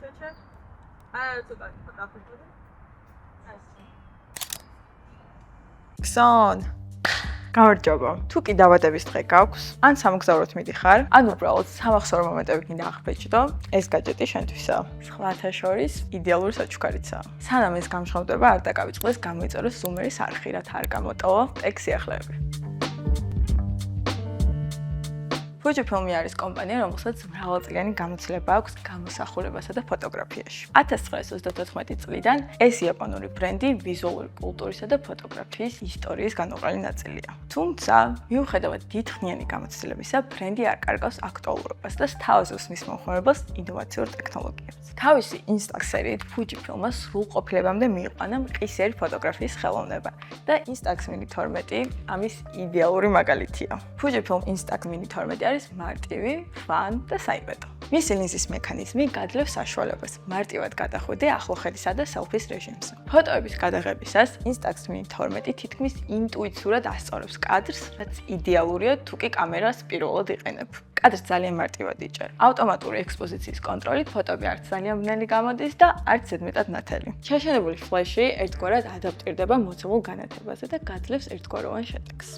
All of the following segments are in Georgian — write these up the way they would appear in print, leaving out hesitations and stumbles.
Cheche. Xon. გამარჯობა. თუ კი დაბადების დღე გაქვს, ან სამგზავროდ მიდიხარ, ან უბრალოდ სამახსოვრო მომენტები გინდა აღბეჭდო, ეს გაჯეტი შენთვისაა. სხვათა შორის იდეალური საჩუქარიცაა. სანამ ეს გამჟღავნდება არ დაგავიწყდეს, გამოიწეროს ზუმერის არხი, რათა არ გამოტოვო ტექსტი ახლები. Fujifilm არის კომპანია, რომელსაც მრავალწლიანი გამოცდილება აქვს გამოსახულებასა და ფოტოგრაფიაში. 1934 წლიდან ეს იაპონური ბრენდი ვიზუალური კულტურისა და ფოტოგრაფიის ისტორიის განუყრელი ნაწილია. თუმცა, მიუხედავად დიდხნიანი გამოცდილებისა, ბრენდი არ კარგავს აქტუალურობას და თავის უსმის მომხმარებელს ინოვაციურ ტექნოლოგიებს. თავისი Instax სერიით Fujifilm-მა სრულყოფილებამდე მიიყვანა მყისიერი ფოტოგრაფიის ხელოვნება და Instax Mini 12 ამის იდეალური მაგალითია. Fujifilm Instax Mini 12 არის მარტივი, fun და საიმედო. მისი ლინზის მექანიზმი გაძლევს საშუალებას მარტივად გადახვიდე ახლოხედისა და selfies რეჟიმს. ფოტოების გადაღებისას Instax Mini 12 თითქმის ინტუიტიურად ასწორებს კადრს, რაც იდეალურია თუ კი კამერას პირველად იყენებ. კადრს ძალიან მარტივად იჭერ. ავტომატური ექსპოზიციის კონტროლით ფოტოები არც ძალიან ბნელი გამოდის და არც ზედმეტად ნათელი. შეშენებული ფლეში ერთგვარად ადაპტირდება მოცემულ განათებაზე და გაძლევს ერთგვაროვან შედეგს.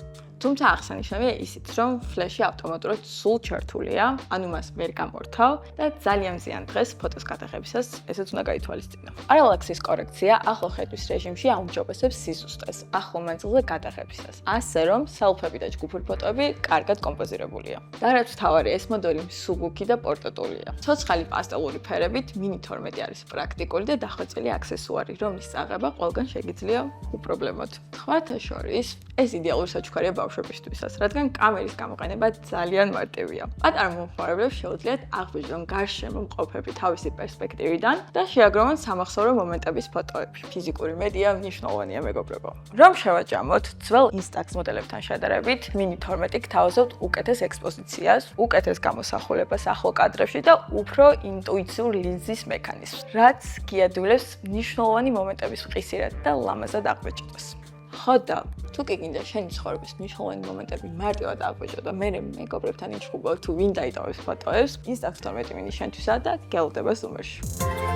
თუმცა აღსანიშნავია ისიც, რომ ფლეში ავტომატურად სულ ჩართულია, ანუ მას ვერ გამორთავ და ძალიან მზიან დღეს ფოტოს გადაღებისას ესეც უნდა გაითვალისწინო. პარალაქსის კორექცია ახლო ხედვის რეჟიმში აუმჯობესებს სიზუსტეს ახლო მანძილზე გადაღებისას, ასე რომ სელფები და ჯგუფური ფოტოები კარგად კომპოზირებულია. და რაც მთავარია, ეს მოდელი მსუბუქი და პორტატულია. ცოცხალი პასტელური ფერებით Mini 12 არის პრაქტიკული და დახვეწილი აქსესუარი, რომლის წაღება ყველგან შეგიძლია უპრობლემოდ. სხვათა შორის, ეს იდეალური საჩუქარია ბავშვებისთვისაც, რადგან კამერის გამოყენება ძალიან მარტივია. პატარა მომხმარებლებს შეუძლიათ აღბეჭდონ გარშემო მყოფები თავისი პერსპექტივიდან და შეაგროვონ სამახსოვრო მომენტების ფოტოები. ფიზიკური მედია მნიშვნელოვანია მეგობრებო. რომ შევაჯამოთ, ძველ Instax მოდელებთან შედარებით, Mini 12 გთავაზობთ უკეთეს ექსპოზიციას, უკეთეს გამოსახულებას ახლო კადრებში და უფრო ინტუიტიურ ლინზის მექანიზმს, რაც გიადვილებს მნიშვნელოვანი მომენტების მყისიერად და ლამაზად აღბეჭდას. ხოდა, თუ კი გინდა შენი ცხოვრების მნიშვნელოვანი მომენტები მარტივად აღბეჭდო და მე მეგობრებთან იჭხუბო თუ ვინ დაიტოვებს ფოტოებს, Instax 12 Mini შენთვისაა და გელოდება ზუმერში.